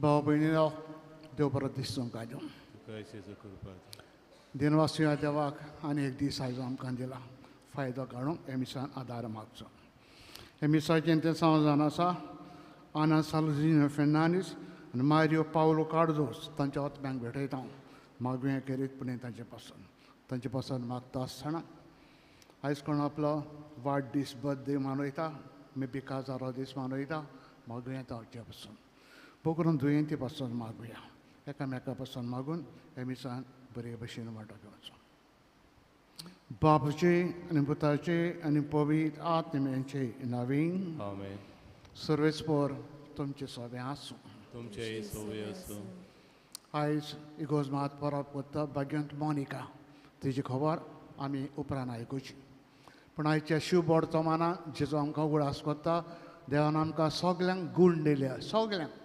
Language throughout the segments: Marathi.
Bałbynino देवपरदिसून काढून दिनवासिया देवाक आनी एक दीस आयज आमकां दिला फायदो काडूंक हे मिसान आदार मागचो हे मिसाचें तें जावन आसा आना सालुझिनो फेर्नांडीस आनी मारियो पावलो कार्दोस तांच्या आत्म्यांक भेटयता मागुया करीतपणी तांचे पासून मागता आसतना आयज कोण आपलो वाडदीस बर्थडे मनयता मेबी काजारो दीस मनयता मागुया तांचे पासून भोव करून दुयेंती पासून मागुया एकामेका पासून मागून हे मिसान बरे भशेन वांटो घेवचो बापूचे आनी पुताचे आनी पवित्र आत्म्याचे नांवीन सर्वेस्पर तुमचे सोबे आसूं आयज इगोजमात परब करता भाग्यवंत मोनिका तेजी खबर आमी उपरांत आयकुची पूण आयच्या शिव वर्तमानाक जेजो आमकां उगडास करता देवान आमकां सगल्यांक गूण दिल्या सगल्यांक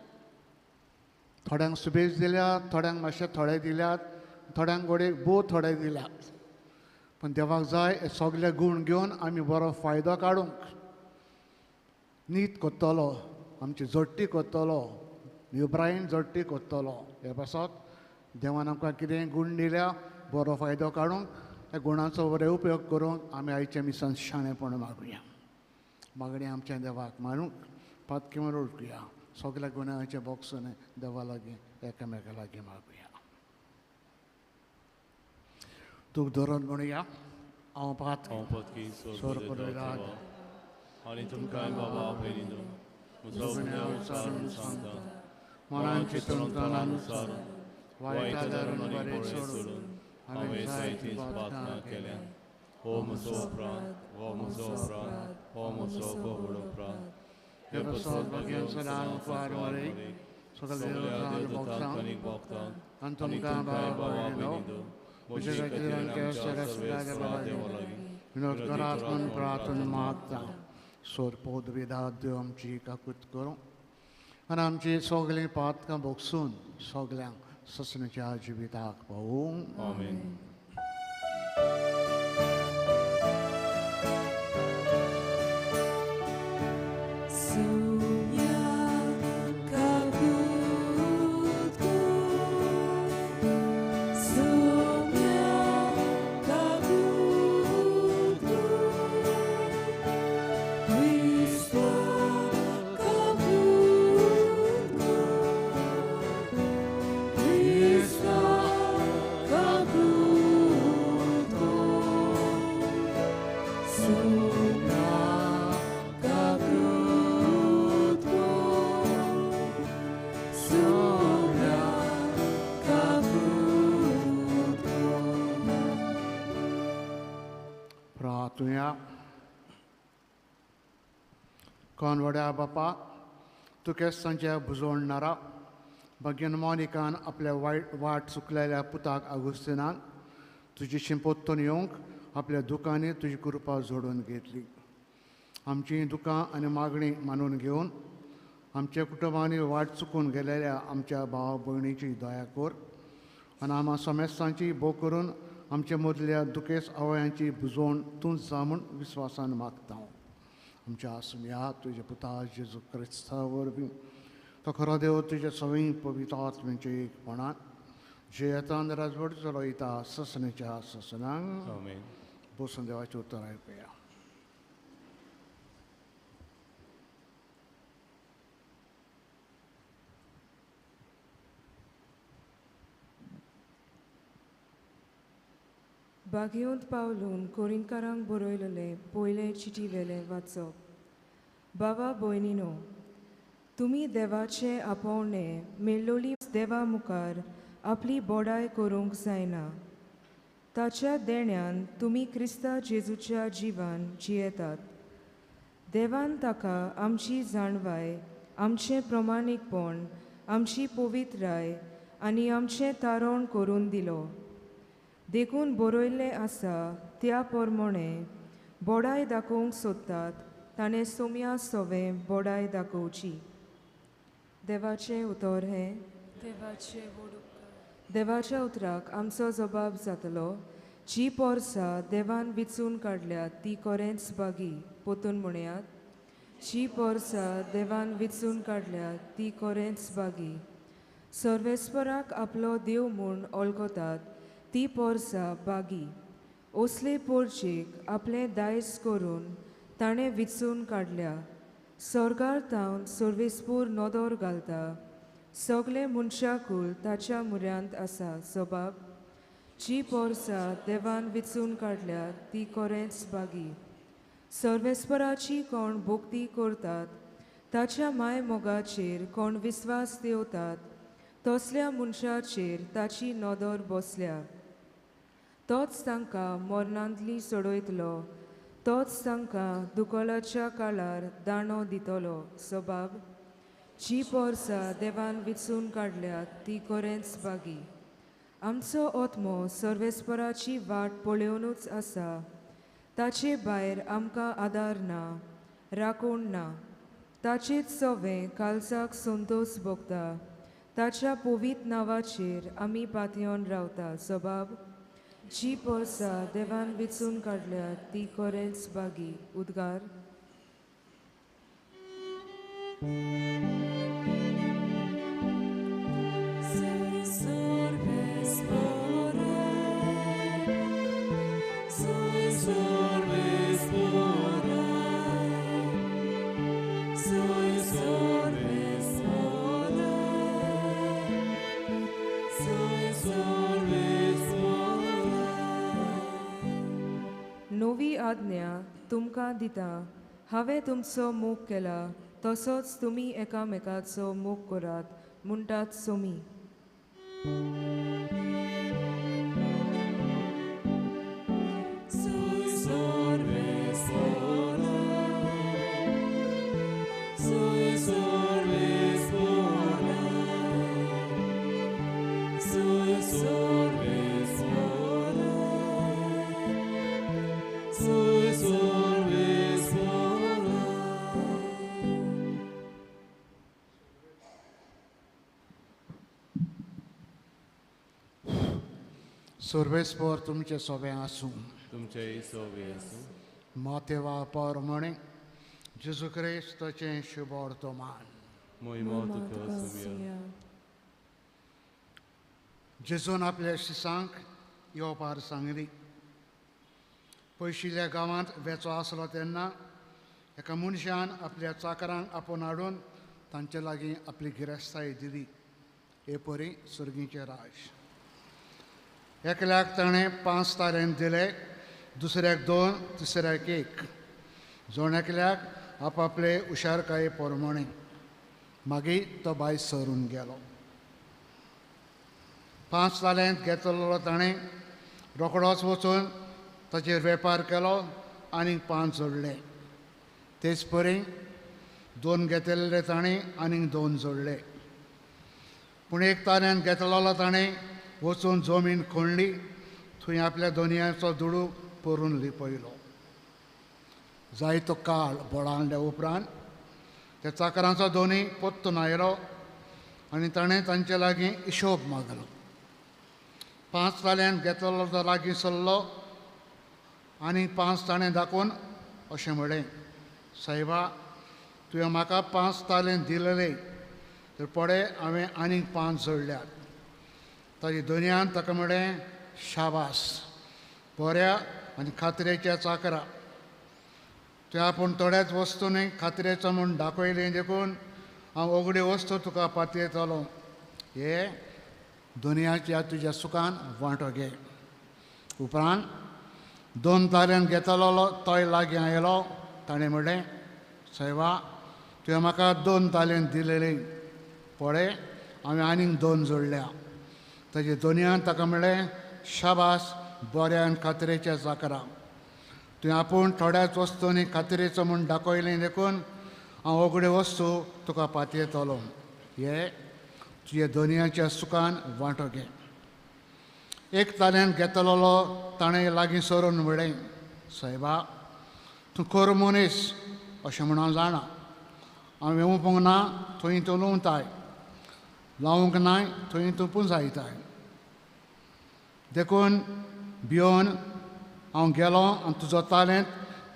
थोड्यांक सुबेज दिल्या थोड्यांक मातशें थोडे दिल्यात थोड्यांक गोडेक भोव थोडे दिल्यात पूण देवाक जाय हे सगळे गूण घेवन आमी बरो फायदो काडूंक नीत कोत्तलो आमची जोडटी कोत्तलो युब्रायन जोडटी कोत्तलो हे पासत देवान आमकां कितें गूण दिल्या बरो फायदो काडूंक ह्या गुणाचो बरे उपयोग करूंक आमी आयच्या मिसान शाणेपण मागुया मागणी आमच्या देवाक मारूंक पातकेवर ओळखुया सगळ्या गुणांचे बॉक्सून देवा लागीं एकामेका लागीं मागुया तूं धरून म्हणुया हांव पातकी सोर पडयलाद आनी तुमकां बाबा पयलीं विचारून सांगता मनान चिंतून तनानुसार वायटा धरून बरें सोडून हांवें जायतीं प्रार्थना केल्या हो म्हजो प्राण हो म्हजो प्राण हो म्हजो बोबडो प्राण हे बसत बघेन सदां उपकार वरे सगळे देवतांक भोगतांक आनी तुमकां बाबा पयलीं म्हजे खातीर केसरासल्या विनोद करात म्हूण प्रार्थना मागता सोर पद वेदात देव आमची काकूत करूं आनी आमची सगळीं पातकां भोगसून सगल्यांक ससण्याच्या जिविताक पावूंक आमीन कोनवड्या बापा तू केसांच्या बुजवणारा भगिन मोनिकान आपल्या वाट चुकलेल्या पुताक आगुस्तिनान तुजी शिंपोत्तून येवंक आपल्या दुकानी तुजी कृपा जोडून घेतली आमची दुकां आनी मागणी मानून घेवन आमच्या कुटुंबांनी वाट चुकून गेलेल्या आमच्या भाव भयणीची दया कर आनी आम्हा समेस्तांची भोव करून आमच्या मदल्या दुखेस आवयांची बुजवण तूंच जा म्हूण विस्वासान मागता आमच्या आसम्या तुझ्या पुता जेजू क्रिस्ता वरवीं तो खरो देव तुज्या सगळीं पवित्र आत्म्याचे एकपणान जे येता आनी राजवट चलयता ससण्याच्या ससनांक बसून देवाचें उतर आयकुया भाग्यवंत पावलून कोरिंकारांक बरयलेले पयले चिटी वेले वाचप भावा भयणीनो, तुमी देवाचे आपोवणे मेळ्ळोली देवा मुखार आपली बोडाय करूंक जायना. ताच्या देण्यान तुमी क्रिस्ता जेजूच्या जिवान जियेतात. देवान ताका आमची जाणवाय, आमचें प्रमाणीकपण, आमची पवित्राय आनी आमचें तारण करून दिलो. देखून बरयल्लें आसा त्या प्रमाणे बोडाय दाखोवंक सोदतात ताणें सोम्या सोवें बोडाय दाखोवची. देवाचें उतर हें देवाच्या उतराक आमचो जबाब जातलो. जी पोरसां देवान विचून काडल्यात ती खरेंच बागी, पोतून म्हणयात. जी पोरसां देवान विचून काडल्यात ती खरेंच बागी. सर्वेस्पराक आपलो देव म्हूण वळखतात ती पोरसां बागी. असले पोरचेक आपलें दायज करून ताणें विचून काडल्या. स्वर्गार तावन सर्वेस्पूर नदर घालता. सगळे मनशाकूल ताच्या मुऱ्यांत आसा. जबाब: जी पोरसां देवान विचून काडल्यात ती खरेंच बागी. सर्वेस्पराची कोण भोक्ती करतात, ताच्या माय मोगाचेर कोण विस्वास देवतात, तसल्या मनशाचेर ताची नदर बसल्या. तोच तांकां मरणांतली सोडयतलो. तोच तांकां दुकोलाच्या काळार दाणो दितलो. जबाब: जी पोरसां देवान विचून काडल्यात ती खरेंच बागी. आमचो आत्मो सर्वेस्पराची वाट पळोवनूच आसा. ताचे भायर आमकां आदार ना, राखण ना. ताचेच सोवें काळजाक संतोश भोगता. ताच्या पवित्र नांवाचेर आमी पातयेवन रावता. जबाब: जी पोरसां देवान विचून काडल्यात ती खरेंच बागी. उद्गार: नवी आज्ञा तुमकां दिता. हांवें तुमचो मोग केला तसोच तुमी एकामेकाचो मोग करात, म्हणटात सोमी. सर्वेस्पर तुमचे सोबे आसूं. तुमचे सोबे आसूं. मातेवा प्रमाणे जेजू क्रिस्ताचें शुभ वर्तमान. मोहिमा तुका सुमिया. जेजून आपल्या शिसांक येवपार सांगली. पयशिल्ल्या गांवांत वेचो आसलो तेन्ना एका मनशान आपल्या चाकरांक आपोवन हाडून तांचे लागीं आपली गिरेस्ताय दिली. हे परी सर्गीचें राज. एकल्याक ताणें 5 तालेंत दिले, दुसऱ्याक 2, तिसऱ्याक 1. जोणेकल्याक आपआपले हुशारकाये प्रमाणे. मागीर तो भायर सरून गेलो. 5 तालेंत घेतलेलो ताणें रोखडोच वचून ताचेर वेपार केलो आनीक 5 जोडले. तेच परी 2 घेतिल्ले ताणें आनीक 2 जोडले. पूण 1 तालेंत घेतलेलो ताणें वचून जमीन खणली. थंय आपल्या दोनयाचो दुडू परून लिपयलो. जायतो काळ बोडाळल्या उपरांत त्या चाकरांचो दोनी पोत्तून आयलो आनी ताणें तांचे लागीं हिशोब मागलो. 5 ताल्यांत घेतलेलो तो लागीं सरलो आनी 5 ताणें दाखोवन अशें म्हळें, सायबा, तुवें म्हाका 5 तालें दिलेले, तर पळय हांवें आनीक 5 जोडल्यात. ताचे दोनयान ताका म्हळें, शाबास, बऱ्या आनी खात्रेच्या चाकरा. तुवें आपूण थोड्याच वस्तूंनी खात्रेचो म्हूण दाखयलें, देखून हांव वगडी वस्तू तुका पातयतलो. हे दुनियाच्या तुज्या सुखान वांटो घे. उपरांत 2 ताल्यांत घेतलेलो तोय लागीं आयलो. ताणें म्हळें, सायबा तुवें म्हाका 2 तालेंत दिलेली पळय हांवें आनीक 2 जोडल्या. ताजे दोनयान ताका म्हणलें शाबास बऱ्या आनी खात्रेच्या चाकरा. तुवें आपूण थोड्याच वस्तूंनी खात्रेचो म्हूण दाखयलें देखून हांव ओगड्यो वस्तू तुका पातयेतलो. हे तुजे दोनयाच्या सुखान वांटो घे. 1 तालेंत घेतलोलो ताणें लागीं सरून म्हणलें सायबा तूं खोर मनीस अशें म्हूण हांव जाणा. हांव येवपाक ना थंय तूं लुंवताय, लावूंक नाय थंय तूं पुंजायताय. देखून भिवन हांव गेलो आनी तुजो तालेंत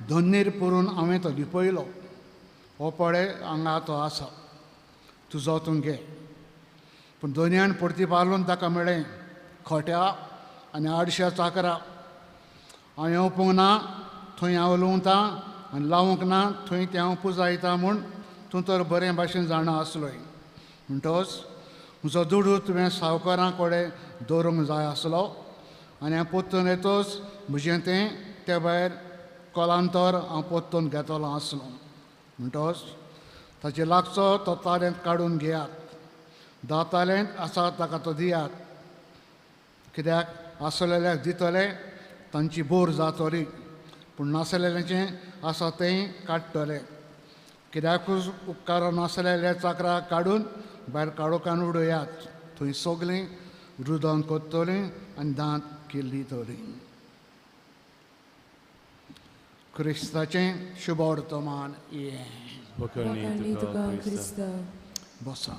धन्नीर पुरून हांवें तो लिपयलो. हो पळय हांगा तो आसा, तुजो तूं घे. पूण दोनयान परती पालून ताका म्हणलें खोट्या आनी आडश्या चाकरा, हांव येवपाक ना थंय हांव लुंवतां आनी लावूंक ना थंय तें हांव पुंजायतां म्हूण तूं तर बरे भाशेन जाणा आसलोय. म्हणटच म्हजो दुडू तुवें सावकारां कडेन दवरूंक जाय आसलो आनी हांव पोत्तून येतोच म्हजें तें ते भायर कोलांतर हांव पोत्तून घेतलो आसलो. म्हणटच ताचे लागचो तो तालेंत काडून घेयात. 10 तालेंत आसा ताका तो दियात. कित्याक आसलेल्याक दितले तांची बोर जातली, पूण नासलेल्याचें आसा तें काडटले. कित्याकूच उपकार नासलेल्या चाकराक काडून भायर काडोकान उडयात. थंय सगलीं रुदन कोत्तलीं आनी दांत किल्लीतलीं. क्रिस्ताचें शुभ वर्तमान ये. Pokorný tuka Krista. बसा.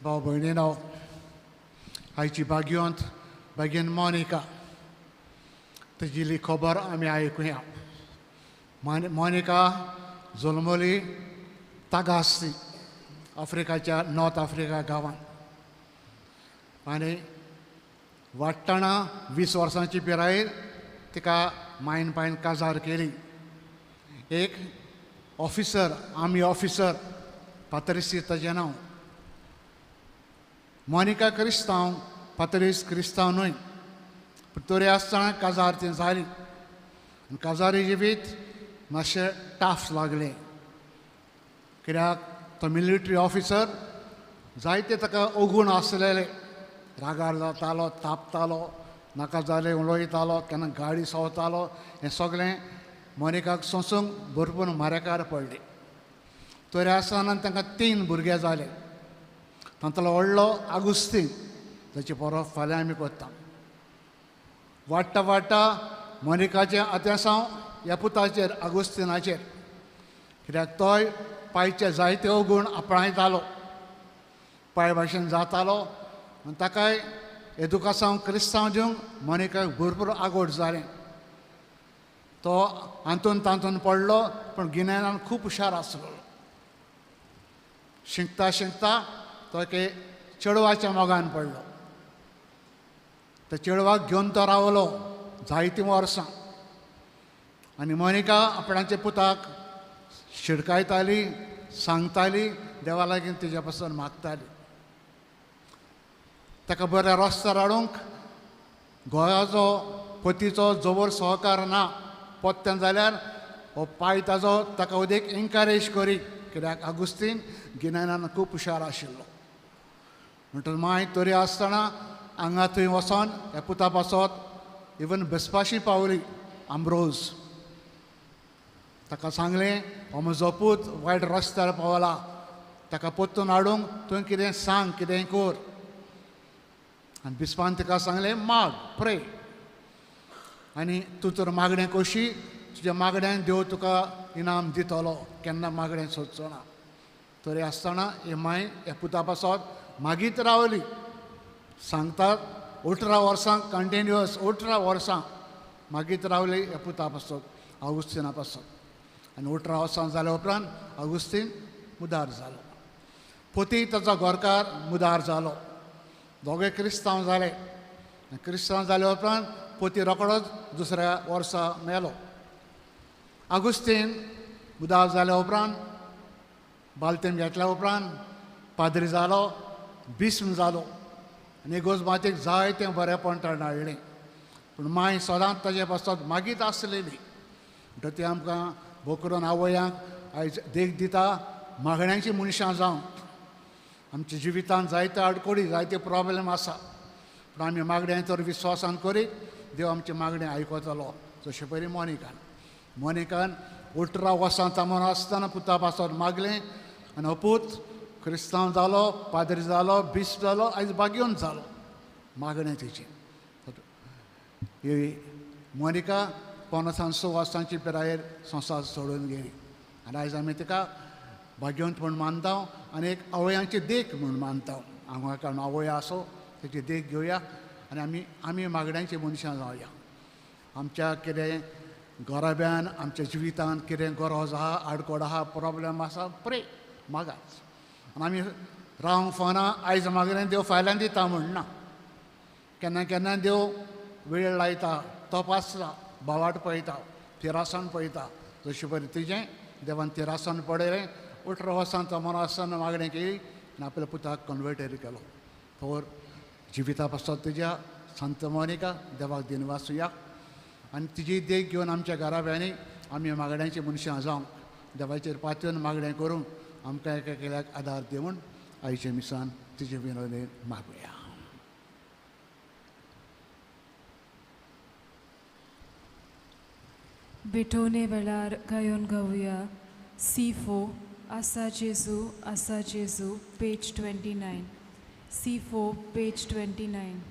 भाव भयणीनो, आयची बागेंत मोनिका ताजी खबर आमी आयकुया. मोनिका जल्मली तागास्ती आफ्रिकाच्या नॉर्थ आफ्रिका गांवांत आनी वाडटना 20 वर्सांची पिरायेर तिका मायन पायन काजार केली. एक ऑफिसर, आर्मी ऑफिसर पात्रिसी ताचें नांव. मोनिका क्रिस्तांव, पात्रीस क्रिस्तांव न्हय, पूण तरी आसतना काजार ती जाली. काजारी जिवीत मातशें टाफ लागलें. कित्याक तो मिलिटरी ऑफिसर जायते ताका ओगूण आसलेले. रागार जातालो, तापतालो, नाका जालें उलयतालो, केन्ना गाडी सवतालो. हें सगळें मोनिकाक सोंसूंक भरपूर मारेकार पडले. तरी आसतना तांकां 3 भुरगे जाले. तांतलो व्हडलो आगुस्तीन, ताची परब फाल्यां आमी कोत्ता. वाडटा वाडटा मोनिकाचें आतेसांव ह्या पुताचेर आगुस्तिनाचेर. कित्याक तोय पांयचे जायते अवगूण आपणायतालो, पांय भाशेन जातालो आनी ताकाय एदुकासांव क्रिस्तांव दिवंक मोनिकाक भरपूर आगोड जालें. तो हातून तातून पडलो, पूण गिन्यानान खूब हुशार आसलो. शिंकता शिंकता तो एके चेडवाच्या मोगान पडलो. त्या चेडवाक घेवन तो रावलो जायतीं वर्सां. आनी मोनिका आपणाच्या पुताक शिडकायताली, सांगताली, देवा लागीं तेज्या पासून मागताली. ताका बऱ्या रस्त्यार हाडूंक गोंयाचो पतीचो जवळ सहकार ना पोत्तें जाल्यार हो पांय ताजो ताका उदेक एनकरेज करी. कित्याक आगुस्तीन गिन्यानान खूब हुशार आशिल्लो. म्हणटच माय तरी आसतना हांगा थंय वचोन ह्या पुता पासत इवन बसपाशी पावली आम्ब्रोज. ताका सांगलें हो म्हजो पूत वायट रस्त्यार पावला, ताका पोत्तून हाडूंक तुवें कितें सांग, कितेंय कर. आनी बिस्पान तिका सांगलें माग, प्रे. आनी तूं तर मागणें कशी, तुज्या मागण्यांक देव तुका इनाम दितलो, केन्ना मागणें सोदचो ना. तरी आसतना हे माय ह्या पुता पासत मागीत रावली. सांगतात 18 वर्सां कंटिन्युअस 18 वर्सां मागीत रावली ह्या पुता पासत आगुस्तिना पासत. आनी 18 वर्सां जाल्या उपरांत आगुस्तीन मुदार जालो. पती ताचो घरकार मुदार जालो. दोगे क्रिस्तांव जाले. क्रिस्तांव जाल्या उपरांत पती रोकडोच दुसऱ्या वर्सा मेलो. आगुस्तीन मुदार जाल्या उपरांत बालतेम घेतल्या उपरांत पाद्री जालो, बिस्म जालो. आनी इगोर्ज जायतें बरेंपण ताणें हाडलें. पूण माय सदांच ताजे पासत मागीत आसलेली. म्हणटकीर ती आमकां भोव करून आवयांक आयज देख दिता मागण्यांची मनशां जावन. आमच्या जिवितांत जायते आडकोडी जायते प्रॉब्लेम आसा, पूण आमी मागण्यांचेर विश्वासान करीत देव आमचे मागणें आयकतलो. जशें पयलीं मोनिकान 18 वर्सां तामोन आसतना पुता पासत मागलें आनी अपूत क्रिस्तांव जालो, पाद्री जालो, बिश्प जालो, आयज बागयोन जालो. मागणें तिची. ही मोनिका 56 वर्सांची पिरायेर संवसार सोडून गेली आनी आयज आमी तिका भाग्यवंत म्हूण मानता आनी एक आवयांची देख म्हूण मानता. हांगा कारण आवय आसो तेची देख घेवया आनी आमी मागण्यांची मनशां जावया. आमच्या कितें गराब्यान आमच्या जिवितांत कितें गरज आहा, आडकोड आहा, प्रॉब्लेम आसा, प्रे मागाच. आनी आमी रावंक फावना आयज मागणें देव फाल्यां दिता म्हणना. केन्ना केन्ना देव वेळ लायता, तपासता, भावाट पळयता, तिरासान पळयता. जशें पळय तिजें देवान तिरासान पडयलें. 18 वर्सां तमोन आसतना मागणें केली आनी आपल्या पुताक कन्वर्टेरी केलो. तर जिविता पासत तिज्या संत मोनिका देवाक दिनवासुया आनी तिजी देख घेवन आमच्या घराब्यांनी आमी मागण्यांची मनशां जावंक देवाचेर पातयेवन मागणें करूंक आमकां एकेल्याक आदार दिवन आयचे मिसान तिजे विनोदीन मागुया. बेठोने वेळार गायोन गावया C4 आसा जेजू पेज 29. C4 page 29.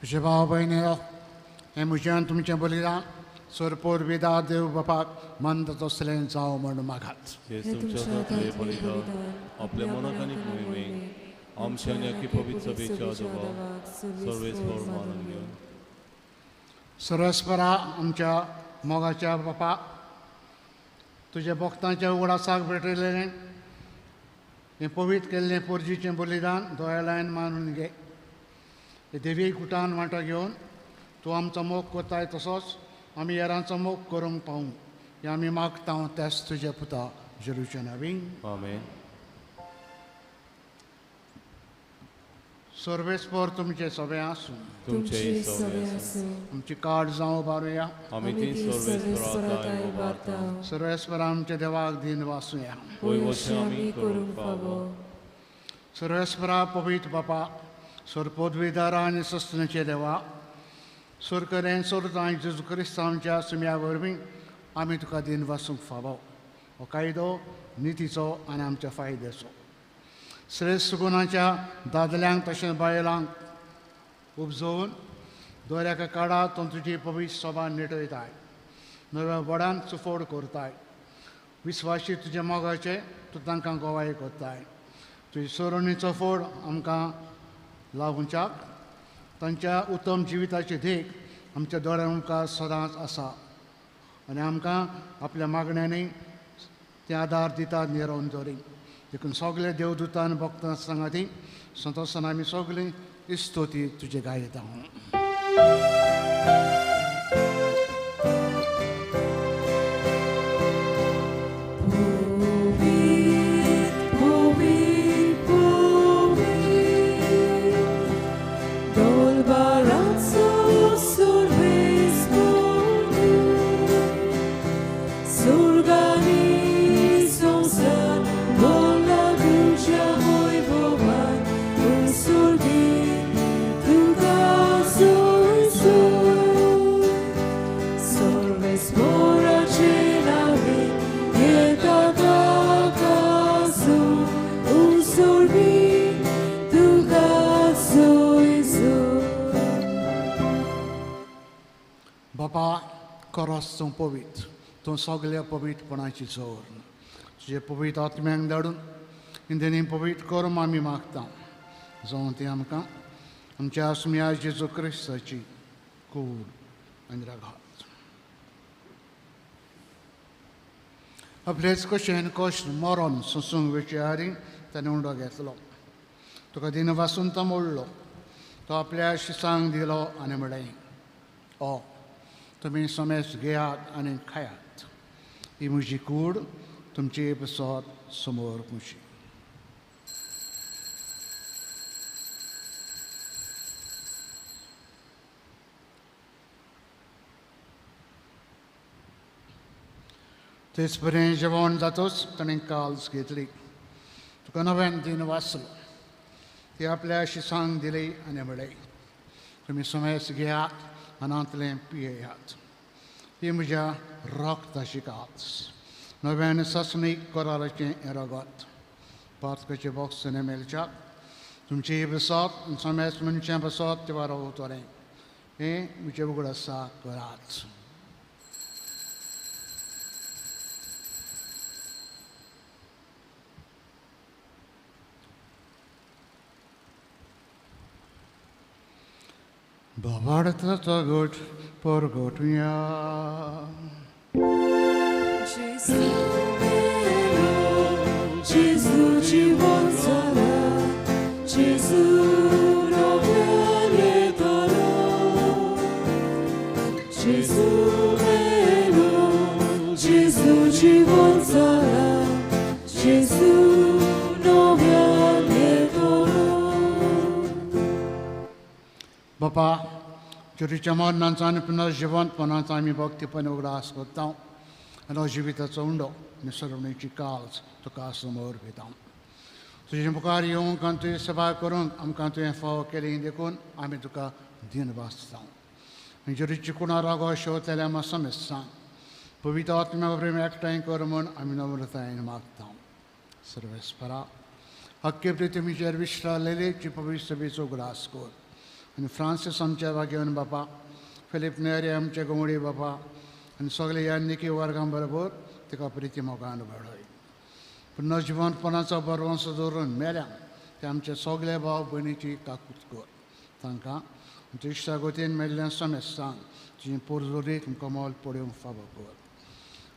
तुझे भाव भयणीरो, हें म्हजें तुमचें बलिदान सोरपोर विदा देव बापाक मंद तसलें जावं म्हण मागात. आपल्या मोनोकानीक मोहिमेक आमच्या आनी पवित्र सभेच्या जबाब सर्वेस्पर मानून घेवन सर्वेस्परा आमच्या मोगाच्या बापा, तुज्या भक्तांच्या उगडासाक भेटलेलें हें पवित्र केल्लें पोरजीचें बलिदान दोळ्यान मानून घे. हे देवी गुटान वांटो घेवन तूं आमचो मोग कोताय तसोच आमी हेरांचो मोग करूंक पावूं हें आमी मागता तेच तुजे पुता जेरूच्या नांवीन. आमेन. सर्वेस्पर तुमचे सभे आसूं. तुमचे आमची कार्ड जावं बारुया. आमी ती सर्वेस्पराताय उबारता. सर्वेस्पर आमच्या देवाक दिन वासुया. आमी करूंक फावो. सर्वेस्परा पवित्र बापा, सोर पदवीदारा आनी सस्तनेचे देवा, सोर करें सोर जाय जेजू क्रिस्त आमच्या सुम्या वरवीं आमी तुका दिन वासूंक फावो. हो कायदो नितीचो आनी आमच्या फायद्याचो. श्रेश्ठ गुणाच्या दादल्यांक तशेंच बायलांक उपजोवन दोऱ्याच्या काळांत तो तुजी पवित्र सभा निटयताय, नव्या व्हडान चुफोड करताय. विस्वासी तुज्या मोगाचे तूं तांकां गोवाय कोत्ताय. तुजी सोरोणीचो फोड आमकां लागूनच्याक तांच्या उत्तम जिविताची देख आमच्या दोळ्यां मुखार सदांच आसा आनी आमकां आपल्या मागण्यांनी ते आदार दितात निरोवन दवरी देखून सगळे देवदूतान भक्तां सांगाती संतोशान आमी सगळीं इस्तोती तुजे गायता. Bapa, coração pavit, tão soglia pavit panachi zor. तुझे पवित्र आत्म्यांक धाडून इंदेनी पवित्र करून आमी मागता जावन ती आमकां आमच्या आसम्या जेजू क्रिस्ताची कूड आनी रागात. आपलेच कशें कश्ट मरण सोसूंक वेचे हारी ताणें उंडो घेतलो. तुका दिन वासून तो मोडलो. तो आपल्या शिसांक दिलो आनी म्हळें ओ तुमी समेस घेयात आनी खायात. ही म्हजी कूड तुमची बसत समोर कुशी. तेच पर्यंत जेवण जातच ताणें काल्स घेतली. तुका नव्यान दिन वाचलो. ती आपल्या शिसांक दिली आनी म्हळें तुमी समेस घेयात आनांतलें पियेयात. ही म्हज्या रक्ताची काल्स नव्यान ससनीक कराराचें रगत. पातकाचे बॉक्सने मेलच्याक तुमची बसत समेस मनशां बसत ते वारो उतोरें. हें म्हजें उगड आसा करात. Bavarta gut por gotuya. Gesù ci vuol sarà, Gesù non viene torno. Gesù vero, Gesù ci vuol sarà, Gesù non viene torno. Bapa, चुरीच्या मरणांचा आनी पुनर्जिवंतपणाचा आमी भक्तीपणे उगडास करता आनी जिविताचो उंडो आनी सरवणेची काल्स तुका समोर घेता. तुजे मुखार येवंक आनी तुजी सेवा करूंक आमकां तुवें फाव केली देखून आमी तुका दिन वाचता. जुरीची कुणा रागो शेवतल्या आमी समेस सांग. पवित्र आत्म्या प्रेम एकठांय कर म्हूण आमी नम्रतायेन मागता. सर्वेस्परा हक्के पृथ्वीचेर विश्रालेली ची पवित्र सभेचो उगडास कर. आनी फ्रांसीस आमच्या वागेवन बापा, फिलीप नेरी आमचे गोमडी बापा आनी सगळे यान्निकी वर्गां बरोबर तिका प्रिती मोगान घडय. पुनर्जिवंतपणाचो बरवंस दवरून मेल्यान ते आमचे सगळे भाव भयणीची काकूत कर. तांकां तुज्या इश्टागोतीन मेल्ल्या समेस सांग. तुजी पुरजोरी तुमकां मोल पडूंक फावो कर.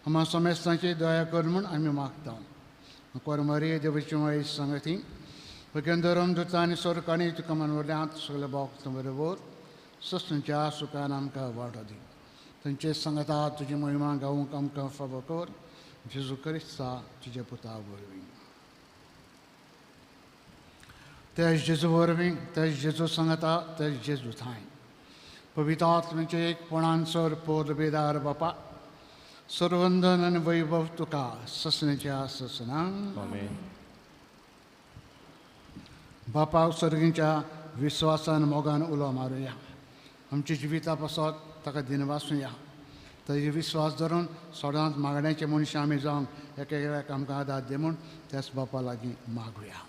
आम्हा समेस्तांची दया कर म्हूण आमी मागता. कोरमारी देवाची माई सांगती वगेंदरम दुता आनी सोरकांनी तुका मनवल्यांत सगळे भोगता बरोबर सस्तांच्या सुखान आमकां वाडो दी. तांचे सांगतात तुजी महिमा गावूंक आमकां फावो कर. जेजू क्रिस्ता तुजे पुता वरवीं. तेज जेजू वरवीं तेज जेजू सांगता तेज जेजू थंय. पवित्र आत्म्याचे एकपणान सर पोर बेदार बापा सर्वंदन आनी वैभव तुका ससण्याच्या ससनांक. आमेन. बापा सर्गींच्या विश्वासान मोगान उलो मारुया. आमच्या जिविता पासत ताका दिन वाचुया. ताजे विश्वास धरून सदांच मागण्याचे मनशां आमी जावंक एकेक आमकां आदार दे म्हूण त्याच बापा लागीं मागुया.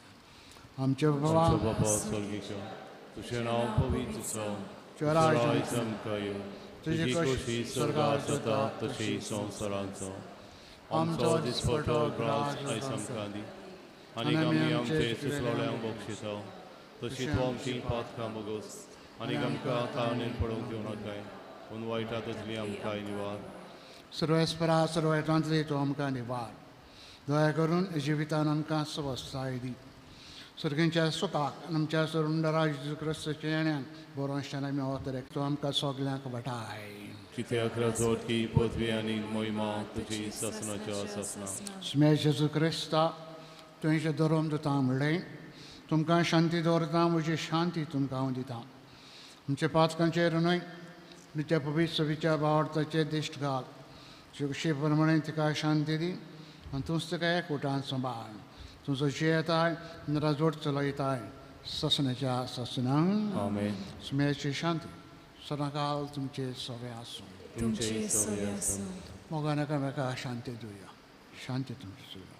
आमचे बाबा स्वर्गीय तुजें नांव पवित्र जावं. तुजें राज्य राय आमकां येवं. तुजी खोशी स्वर्गांत जाता तशी संवसारांत जावं. आमचो दिसपटो ग्रास आयज आमकां दी आनी आमी आमचे सुसलोल्यांक बक्षिता. तशी तूं आमची पातकां बोगोस आनी आमकां तावणेन पडोवंक दिवं नाकाय पूण वायटांतली आमकां निवार. सर्वेस्परा सर्व वायटांतली तूं आमकां निवार. दया करून जिवितान आमकां स्वस्थाय दी. सर्गींच्या सुखाक आमच्या सुरुंडरा जेजू क्रिस्ताच्या येण्यान बरोवंशान आमी वतरेक तूं आमकां सगल्यांक वाटाय. कित्याक राजवटी पदवी आनी मोहिमा तुजी ससनाच्या ससना. स्मेर जेजू क्रिस्ता तुवें धर्म दिता म्हणलें तुमकां शांती दवरता म्हजी शांती तुमकां हांव दिता. आमच्या पातकांचेर न्हय नित्य पवित्र विचार भावार्थाचेर दिश्ट घाल. शिक्षे प्रमाणे तिका शांती दी आनी तूंच तिका एकवटान सांबाळ. तुजो जियेताय राजवट चलयताय ससनाच्या ससनां. आमेन. स्मेरची शांती सदांकाल तुमचे सवे आसूं. तुमचे सवे आसूं. मोगान एकामेकाक शांती दिवया. शांती तुमची दिवया.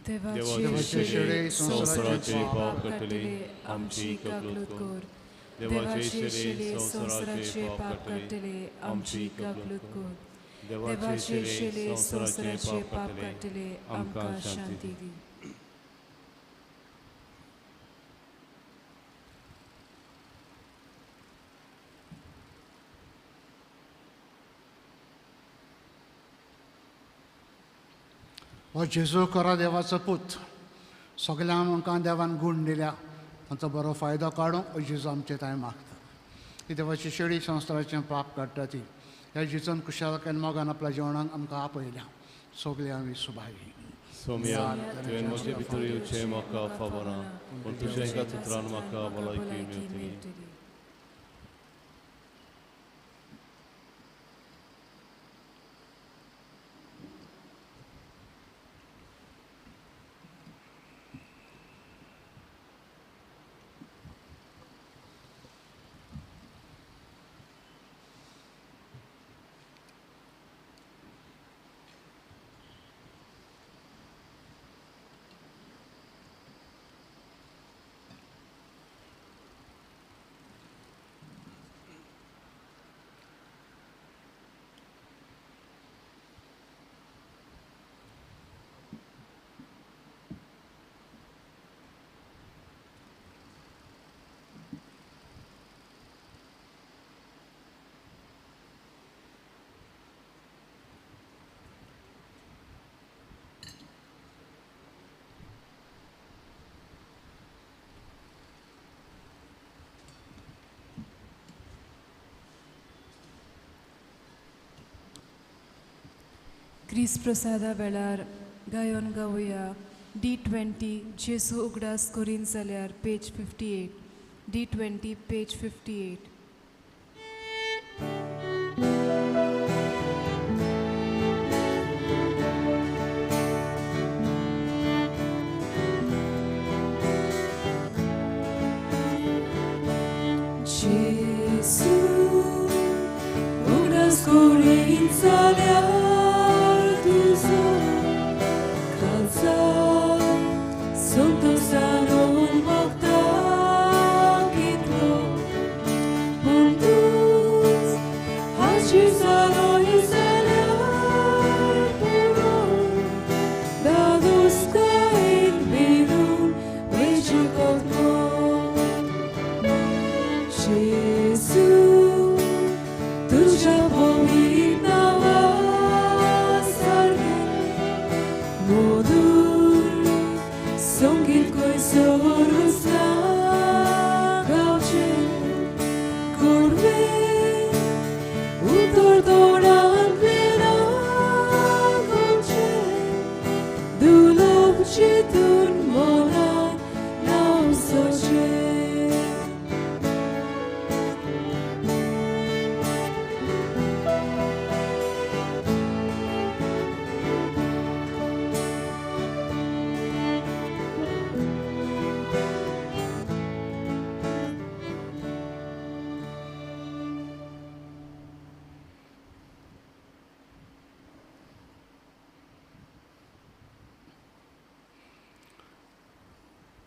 देवाचे शेळे संवसाराचे पाप काडटले आमची काकलूत कर. देवाचे शेळे संवसाराचे पाप काडटले आमची काकलूत कर. देवाचे शेळे संवसाराचे पाप काडटले आमकां शांती दी. हो जेजू करा देवाचो पूत सगळ्यांक आमकां देवान गूण दिल्या तांचो बरो फायदो काडूंक हो जेजू आमचे थंय मागता. ही देवाची शेळी संवसाराचें पाप काडटा ती ह्या जेजून कुशालकायेन मोगान आपल्या जेवणाक आमकां आपयल्या. सगळीं आमी सुभागी. सोम्या तुवें म्हजे भितर येवचें म्हाका फावो ना पूण तुज्या एका उतरान म्हाका भलायकी मेळटली. क्रिस प्रसादा वेळार गायन गावया D20 जेसू उगडास करीन जाल्यार page 58. D20 page 58. Jesu, unas corin saliar tuzo, calza, santo sanon magda kitlo, bundus, hashi sanon saliar puro, dados kain bidun, vechukot mo. Jesu, tuja powinnawa sarge, modur, songit koi sorusna gauche, korbe, utor doran plena gauche, dulov chitun monan nam soche.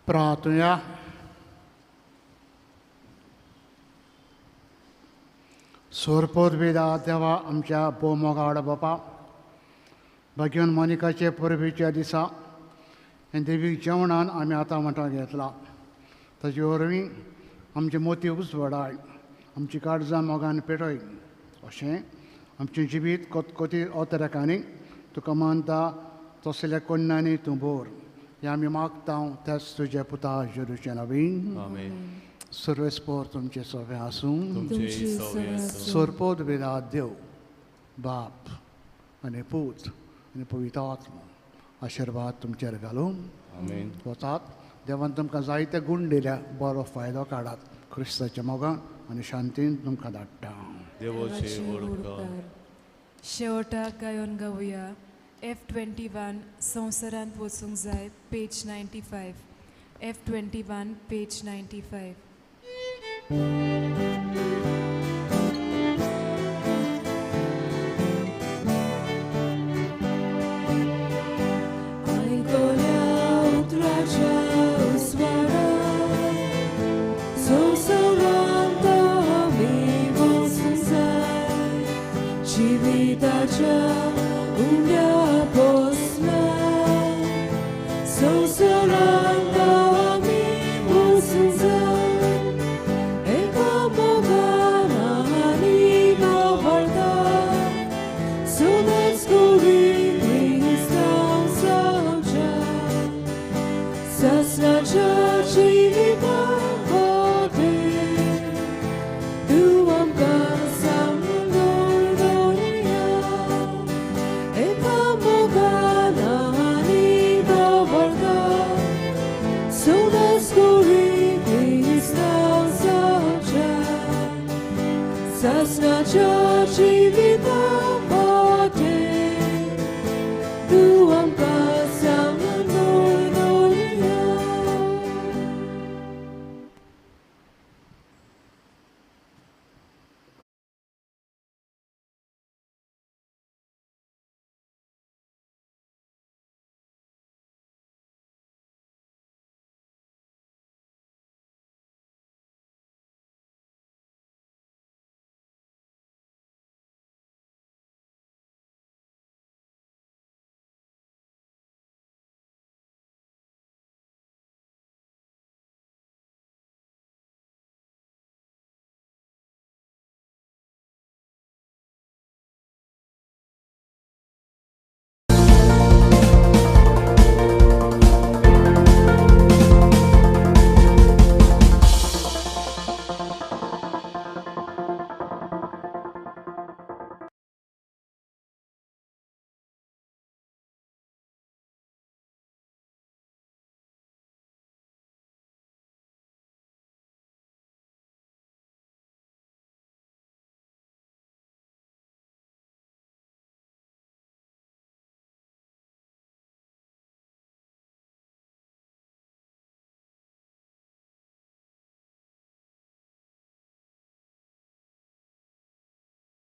प्रार्थना. सोरपोदविदा देवा आमच्या बोमोगाड बापा भगवान मोनिकाचे परबीच्या दिसा आनी देवीक जेवणान आमी आतां वांटो घेतला ताजे वरवीं आमचे मोती उजवाडाय आमची काळजां मोगान पेटय अशें आमचें जिवीत कोतकोती ओतरेकांनी तुका मानता तसल्या कोन्नांनी तूं बोर हें आमी मागता त्याच तुजे पुता जेरूचे नवीन Amen. सर्वेस्पोर तुमचे सोबे आसूं तुमचे सवे असो. सोरपोद वेदात देव बाप आनी पूत आनी पवित्र आत्मा आशिर्वाद तुमचेर घालूं Amen. वचात देवान तुमकां जायते गूण दिल्या बरो फायदो काडात क्रिस्ताच्या मोगान आनी शांतीन तुमकां धाडटा देवाचे वळखकार. शेवटाक गायोन गावया F21 संवसारांत वचूंक जाय page 95 F21 page 95 Aikolia utracia uswara Sosoranda vivo sunzai Civitacia umbia posna Sosoranda vivo sunzai Eka mogana anima volta Sudescuri Sasnacha civita vode Duam kasam gordonia Eka mogana anima volta Sudescuri Christa saja Sasnacha civita